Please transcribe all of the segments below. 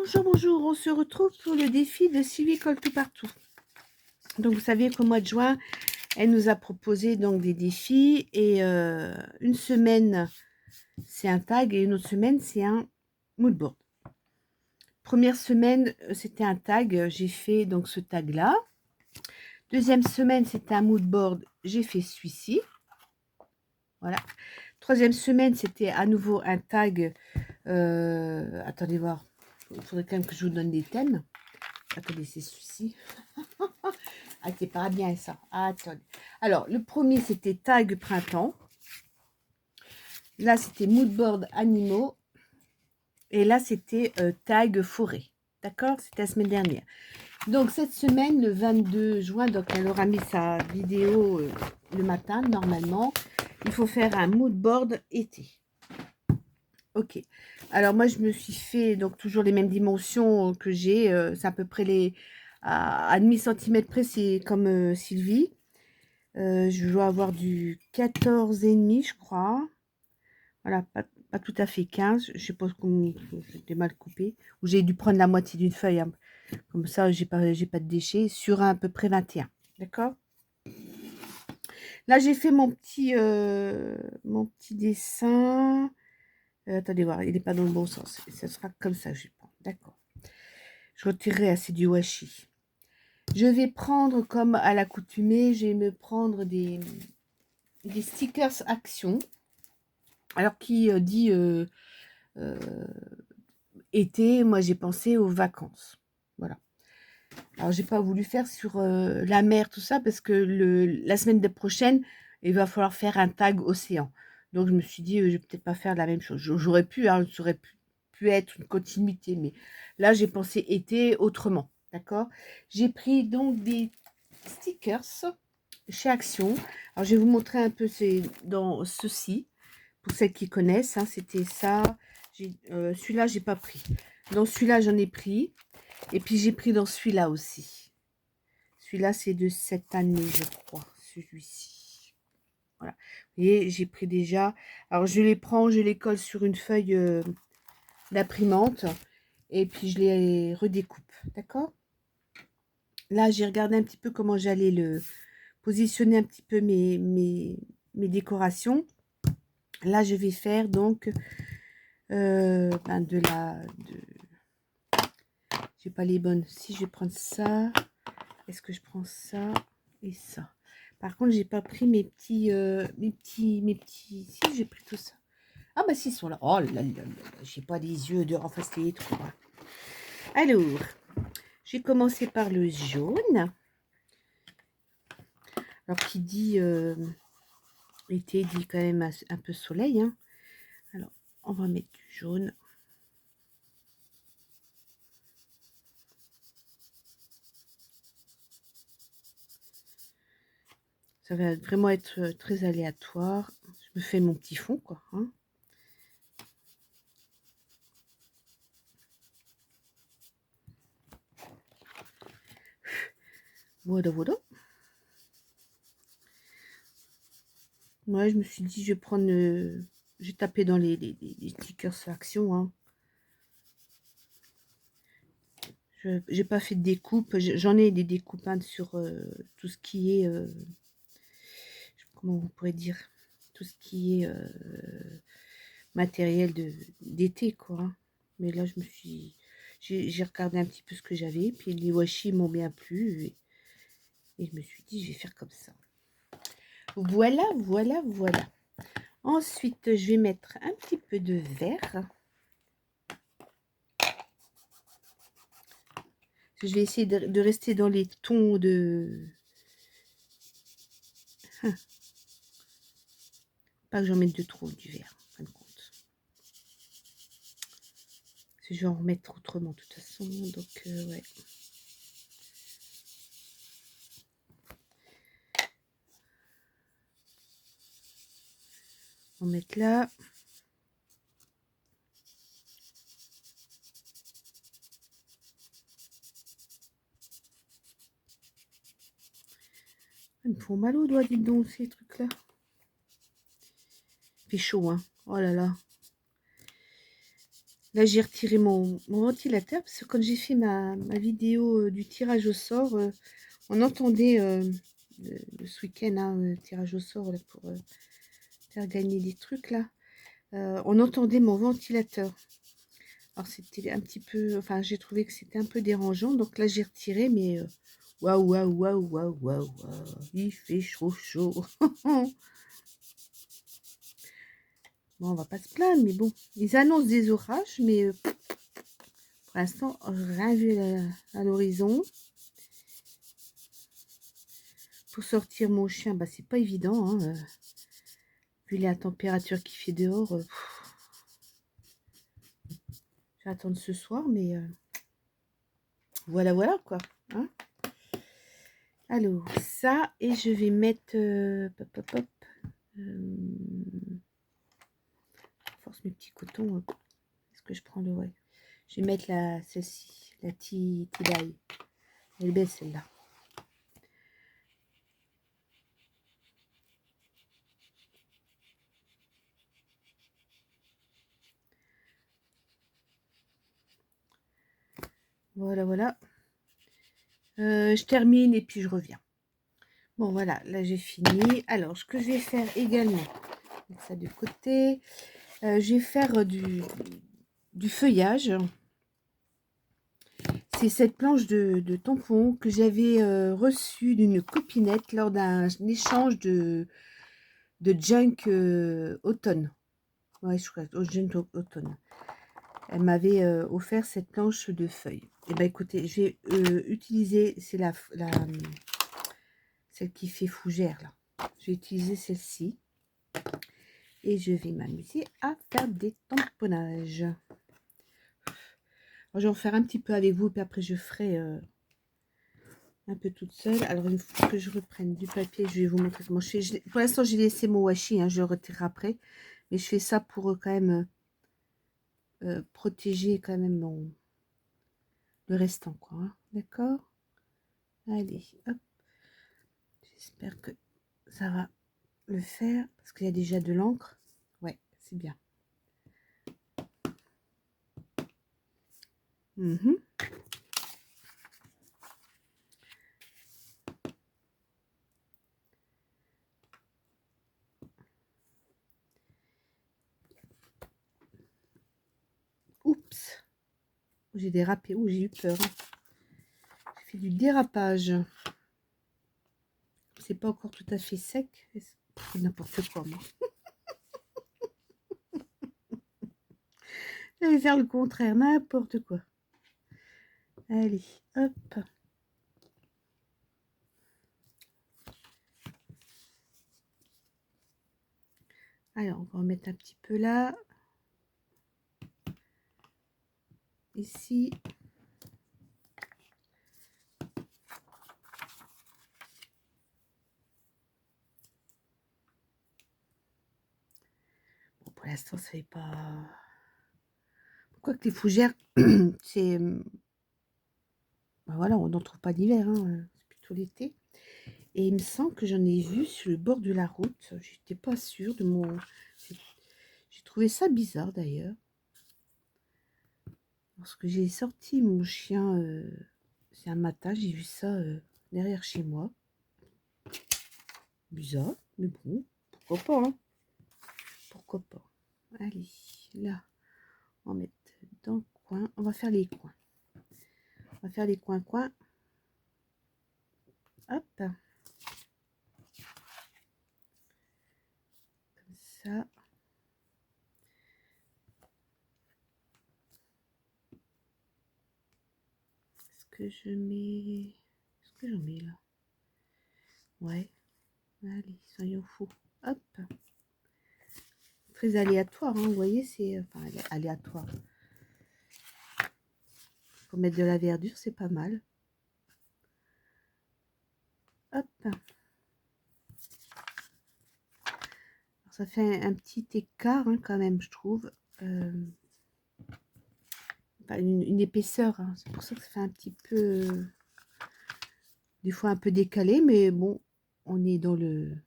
Bonjour, bonjour, on se retrouve pour le défi de Sylvie Colle Tout Partout. Donc vous savez qu'au mois de juin, elle nous a proposé donc des défis et une semaine c'est un tag et une autre semaine c'est un moodboard. Première semaine c'était un tag, j'ai fait donc ce tag là. Deuxième semaine c'était un moodboard, j'ai fait celui-ci. Voilà. Troisième semaine c'était à nouveau un tag. Attendez voir, il faudrait quand même que je vous donne des thèmes. Attendez, c'est celui-ci. Ah, c'est pas bien ça. Attendez. Alors, le premier, c'était tag printemps. Là, c'était moodboard animaux. Et là, c'était tag forêt. D'accord? C'était la semaine dernière. Donc, cette semaine, le 22 juin, donc elle aura mis sa vidéo le matin, normalement. Il faut faire un moodboard été. Ok. Alors, moi, je me suis fait donc toujours les mêmes dimensions que j'ai. C'est à peu près les... à demi centimètre près, c'est comme Sylvie. Je dois avoir du 14,5, je crois. Voilà, pas tout à fait 15. Je sais pas comment j'étais mal coupé. Ou j'ai dû prendre la moitié d'une feuille. Hein. Comme ça, j'ai pas de déchets. Sur un à peu près 21. D'accord? Là, j'ai fait mon petit dessin. Attendez voir, il n'est pas dans le bon sens. Ça sera comme ça, je vais prendre. D'accord. Je retirerai assez du washi. Je vais prendre, comme à l'accoutumée, je vais me prendre des stickers action. Alors, qui dit été, moi j'ai pensé aux vacances. Voilà. Alors, j'ai pas voulu faire sur la mer, tout ça, parce que la semaine prochaine, il va falloir faire un tag océan. Donc, je me suis dit, je vais peut-être pas faire la même chose. J'aurais pu, hein, ça aurait pu être une continuité, mais là, j'ai pensé été autrement. D'accord? J'ai pris donc des stickers chez Action. Alors, je vais vous montrer un peu, c'est dans ceci. Pour celles qui connaissent, hein, c'était ça. Celui-là, j'ai pas pris. Dans celui-là, j'en ai pris. Et puis, j'ai pris dans celui-là aussi. Celui-là, c'est de cette année, je crois. Celui-ci. Voilà. Vous voyez, j'ai pris déjà. Alors, je les prends, je les colle sur une feuille d'imprimante. Et puis, je les redécoupe. D'accord? Là, j'ai regardé un petit peu comment j'allais le positionner un petit peu mes décorations. Là, je vais faire donc j'ai pas les bonnes. Si je vais prendre ça, est-ce que je prends ça et ça? Par contre, j'ai pas pris mes petits si j'ai pris tout ça. Ah bah si, ils sont là. Oh là là là, j'ai pas les yeux de renforcer les trous. Alors, j'ai commencé par le jaune. Alors qui dit été dit quand même un peu soleil. Hein. Alors, on va mettre du jaune. Ça va vraiment être très aléatoire. Je me fais mon petit fond, quoi. Hein. Voilà, voilà. Moi, je me suis dit, je vais prendre... j'ai tapé dans les stickers Action. Hein. Je n'ai pas fait de découpe. J'en ai des découpes hein, sur tout ce qui est... comment on pourrait dire? Tout ce qui est matériel d'été, quoi. Hein. Mais là, je me suis... J'ai regardé un petit peu ce que j'avais. Puis les washi m'ont bien plu. Et je me suis dit, je vais faire comme ça. Voilà, voilà, voilà. Ensuite, je vais mettre un petit peu de vert. Je vais essayer de rester dans les tons de... Pas que j'en mette de trop du vert, en fin de compte. Je vais en remettre autrement, de toute façon. Donc, ouais. On va mettre là. Ils me font mal aux doigts, dites donc, ces trucs-là. Il fait chaud, hein. Oh là là. Là, j'ai retiré mon ventilateur parce que quand j'ai fait ma vidéo du tirage au sort, on entendait ce week-end, hein, tirage au sort là, pour faire gagner des trucs là. On entendait mon ventilateur. Alors c'était un petit peu, enfin j'ai trouvé que c'était un peu dérangeant, donc là j'ai retiré, mais waouh, waouh, waouh, waouh, waouh, waouh, il fait chaud, chaud. Bon, on va pas se plaindre, mais bon, ils annoncent des orages, mais pour l'instant, rien vu à l'horizon. Pour sortir mon chien, bah c'est pas évident, hein, vu la température qu'il fait dehors. Je vais attendre ce soir, mais voilà, voilà quoi. Hein. Alors, ça, et je vais mettre... pop, pop, pop, force mes petits cotons. Est-ce que je prends le... Ouais. Je vais mettre celle-ci, la Tea Dye. Elle est belle celle-là. Voilà, voilà. Je termine et puis je reviens. Bon, voilà, là j'ai fini. Alors, ce que je vais faire également, mettre ça de côté, je vais faire du feuillage. C'est cette planche de tampon que j'avais reçue d'une copinette lors d'un échange de junk automne. Ouais, je crois, au junk automne. Elle m'avait offert cette planche de feuilles. Et ben écoutez, je vais utiliser, c'est celle qui fait fougère là. Je vais utiliser celle-ci. Et je vais m'amuser à faire des tamponnages. Alors, je vais en faire un petit peu avec vous, puis après je ferai un peu toute seule. Alors, il faut que je reprenne du papier. Je vais vous montrer comment je fais. Pour l'instant, j'ai laissé mon washi. Hein, je le retire après. Mais je fais ça pour quand même protéger quand même le restant. Quoi, hein. D'accord. Allez, hop. J'espère que ça va le faire. Parce qu'il y a déjà de l'encre. Ouais, c'est bien. Oups. J'ai dérapé. Ouh, j'ai eu peur. J'ai fait du dérapage. C'est pas encore tout à fait sec. N'importe quoi, moi. Je vais faire le contraire. N'importe quoi. Allez, hop. Alors, on va en mettre un petit peu là. Ici. Bon, pour l'instant, ça fait pas... Quoique les fougères, c'est... Ben voilà, on n'en trouve pas d'hiver, hein. C'est plutôt l'été. Et il me semble que j'en ai vu sur le bord de la route. J'étais pas sûre de mon... J'ai trouvé ça bizarre, d'ailleurs. Lorsque j'ai sorti mon chien, c'est un matin, j'ai vu ça derrière chez moi. Bizarre, mais bon, pourquoi pas, hein. Pourquoi pas. Allez, là, on va mettre dans le coin. On va faire les coins. On va faire les coins-coins. Hop. Comme ça. Est-ce que je mets... Est-ce que j'en mets là? Ouais. Allez, soyons fous. Hop. Très aléatoire, hein, vous voyez, c'est... Enfin, aléatoire. Pour mettre de la verdure, c'est pas mal. Hop. Alors, ça fait un petit écart, hein, quand même, je trouve. Enfin, une épaisseur, hein. C'est pour ça que ça fait un petit peu... des fois un peu décalé, mais bon, on est dans le...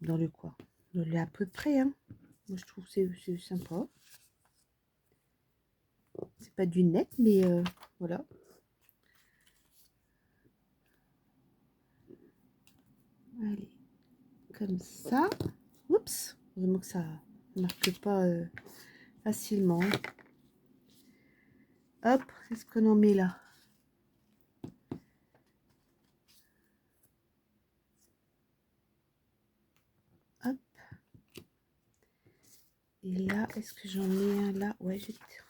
Dans le quoi? Dans le à peu près, hein. Moi, je trouve que c'est sympa. C'est pas du net, mais voilà. Allez, comme ça. Oups, vraiment que ça ne marque pas facilement. Hop, qu'est-ce qu'on en met là? Hop. Et là, est-ce que j'en ai un là? Ouais,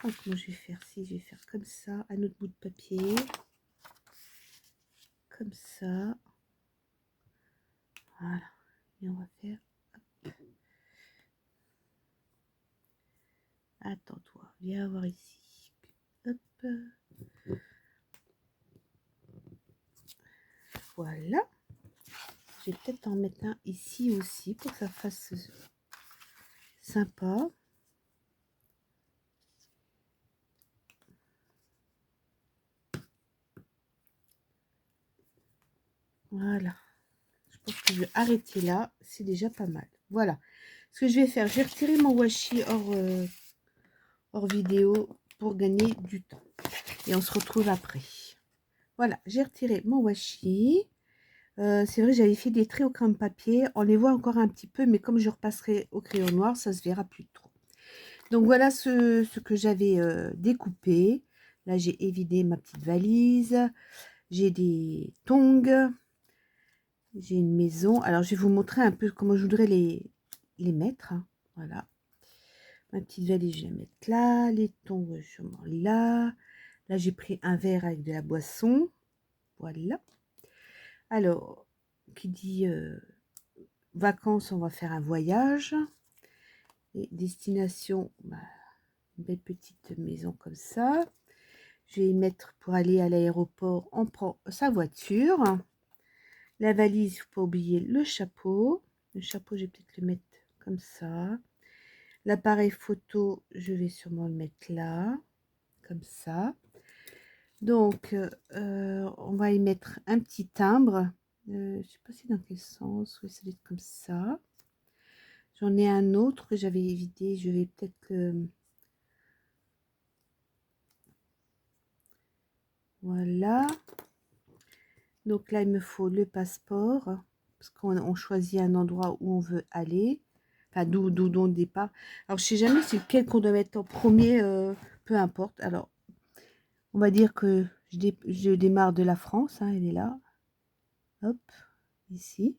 comment je vais faire? Si, je vais faire comme ça, un autre bout de papier. Comme ça. Voilà. Et on va faire... Attends, toi, viens voir ici. Hop. Voilà. Je vais peut-être en mettre un ici aussi pour que ça fasse sympa. Voilà. Je pense que je vais arrêter là. C'est déjà pas mal. Voilà. Ce que je vais faire, je vais retirer mon washi hors vidéo pour gagner du temps. Et on se retrouve après. Voilà, j'ai retiré mon washi. C'est vrai, j'avais fait des traits au crayon papier. On les voit encore un petit peu, mais comme je repasserai au crayon noir, ça se verra plus trop. Donc voilà ce que j'avais découpé. Là, j'ai évidé ma petite valise. J'ai des tongs. J'ai une maison. Alors, je vais vous montrer un peu comment je voudrais les mettre. Hein. Voilà. Ma petite valise, je vais la mettre là. Les tongs, sûrement là. Là, j'ai pris un verre avec de la boisson. Voilà. Alors, qui dit vacances, on va faire un voyage. Et destination, bah, une belle petite maison comme ça. Je vais y mettre pour aller à l'aéroport, on prend sa voiture. La valise, il ne faut pas oublier le chapeau. Le chapeau, je vais peut-être le mettre comme ça. L'appareil photo, je vais sûrement le mettre là, comme ça. Donc, on va y mettre un petit timbre. Je ne sais pas si dans quel sens. Oui, ça va être comme ça. J'en ai un autre que j'avais évité. Je vais peut-être le... Voilà. Donc là, il me faut le passeport. Parce qu'on choisit un endroit où on veut aller. Enfin, d'où on départ. Alors, je sais jamais c'est lequel qu'on doit mettre en premier. Peu importe. Alors, on va dire que je démarre de la France. Hein, elle est là. Hop. Ici.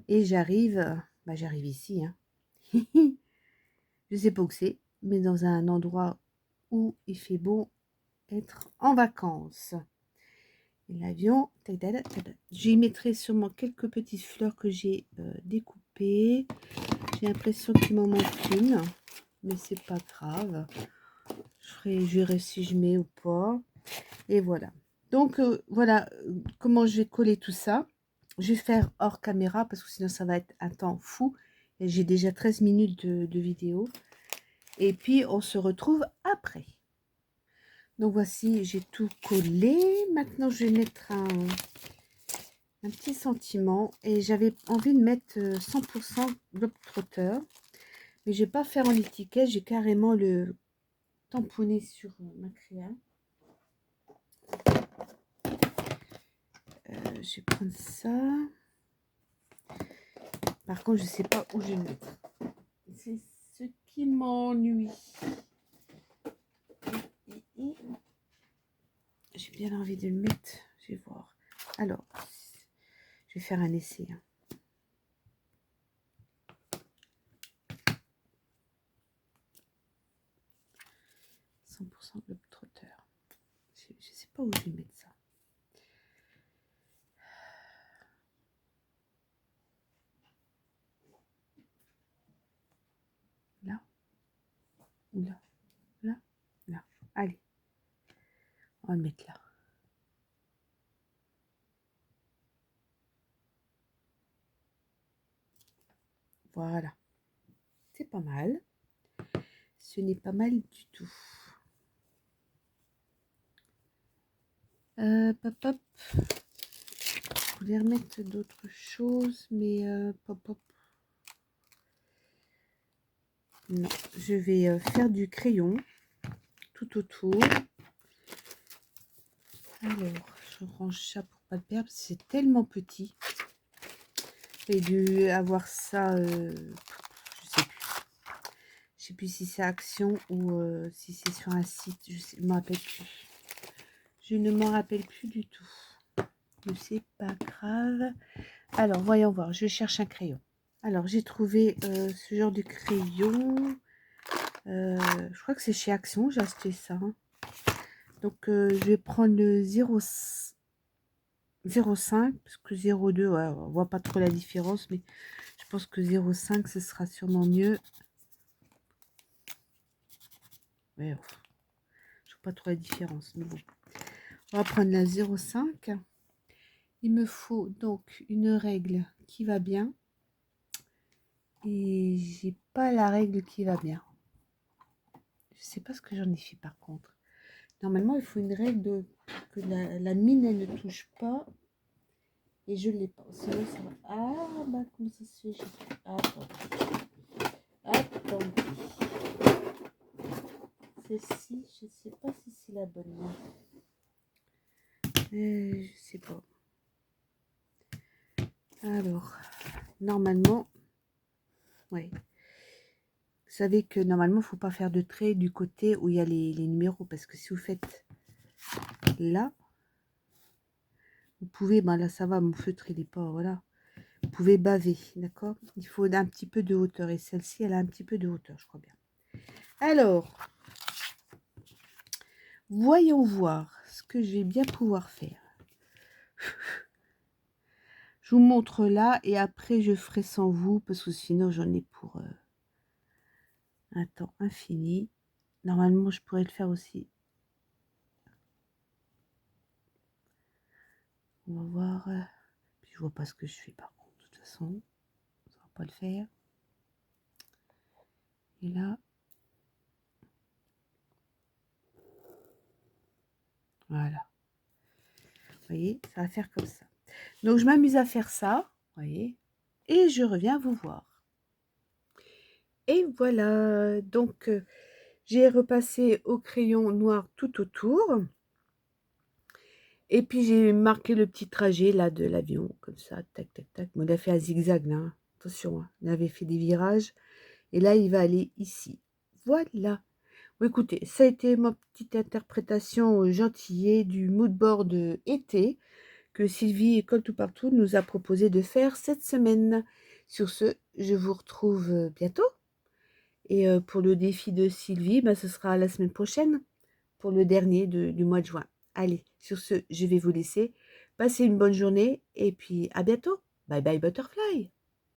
Et j'arrive... Bah, j'arrive ici. Hein. Je sais pas où c'est. Mais dans un endroit où il fait beau être en vacances. Et l'avion, j'y mettrai sûrement quelques petites fleurs que j'ai découpées. J'ai l'impression qu'il m'en manque une, mais c'est pas grave. Je verrai si je mets ou pas. Et voilà. Donc voilà comment je vais coller tout ça. Je vais faire hors caméra parce que sinon ça va être un temps fou. Et j'ai déjà 13 minutes de vidéo. Et puis on se retrouve après. Donc voici, j'ai tout collé. Maintenant, je vais mettre un petit sentiment. Et j'avais envie de mettre 100% Globetrotter. Mais je vais pas faire en étiquette. J'ai carrément le tamponné sur ma créa. Je vais prendre ça. Par contre, je sais pas où je vais le mettre. C'est ce qui m'ennuie. J'ai bien envie de le mettre. Je vais voir. Alors, je vais faire un essai. Hein. Globetrotter. Je sais pas où je vais mettre ça. Là, ou là, là, là. Allez, on va le mettre là. Voilà. C'est pas mal. Ce n'est pas mal du tout. Pop, pop. Je voulais remettre d'autres choses, mais pop, pop. Non, je vais faire du crayon tout autour. Alors, je range ça pour pas le perdre. C'est tellement petit. J'ai dû avoir ça, je sais plus. Je sais plus si c'est Action ou si c'est sur un site. Je ne me rappelle plus. Je ne m'en rappelle plus du tout. Mais c'est pas grave. Alors, voyons voir. Je cherche un crayon. Alors, j'ai trouvé ce genre de crayon. Je crois que c'est chez Action. J'ai acheté ça. Hein. Donc, je vais prendre le 0,5 parce que 0,2, ouais, on voit pas trop la différence, mais je pense que 0,5 ce sera sûrement mieux. Ouais, je vois pas trop la différence, mais bon. On va prendre la 0,5. Il me faut donc une règle qui va bien. Et j'ai pas la règle qui va bien. Je sais pas ce que j'en ai fait par contre. Normalement, il faut une règle que la mine elle ne touche pas. Et je l'ai pas. Sinon, ça va. Ah, bah, comment ça se fait? Attendez. Celle-ci, je sais pas si c'est la bonne. Je sais pas. Alors, normalement, ouais. Vous savez que normalement, il ne faut pas faire de trait du côté où il y a les numéros. Parce que si vous faites là, vous pouvez, ben là, ça va, mon feutre, il n'est pas, voilà. Vous pouvez baver, d'accord? Il faut un petit peu de hauteur. Et celle-ci, elle a un petit peu de hauteur, je crois bien. Alors, voyons voir ce que je vais bien pouvoir faire. Je vous montre là et après je ferai sans vous parce que sinon j'en ai pour un temps infini. Normalement je pourrais le faire aussi. On va voir. Puis je vois pas ce que je fais par contre. De toute façon, ça va pas le faire. Et là. Voilà. Vous voyez, ça va faire comme ça. Donc je m'amuse à faire ça. Vous voyez. Et je reviens vous voir. Et voilà. Donc j'ai repassé au crayon noir tout autour. Et puis j'ai marqué le petit trajet là de l'avion, comme ça, tac, tac, tac. On l'a fait à zigzag là, hein. Attention, hein. On avait fait des virages. Et là, il va aller ici. Voilà. Bon, écoutez, ça a été ma petite interprétation gentillée du mood board été que Sylvie, École Tout Partout, nous a proposé de faire cette semaine. Sur ce, je vous retrouve bientôt. Et pour le défi de Sylvie, ce sera la semaine prochaine, pour le dernier du mois de juin. Allez, sur ce, je vais vous laisser. Passez une bonne journée et puis à bientôt. Bye bye Butterfly.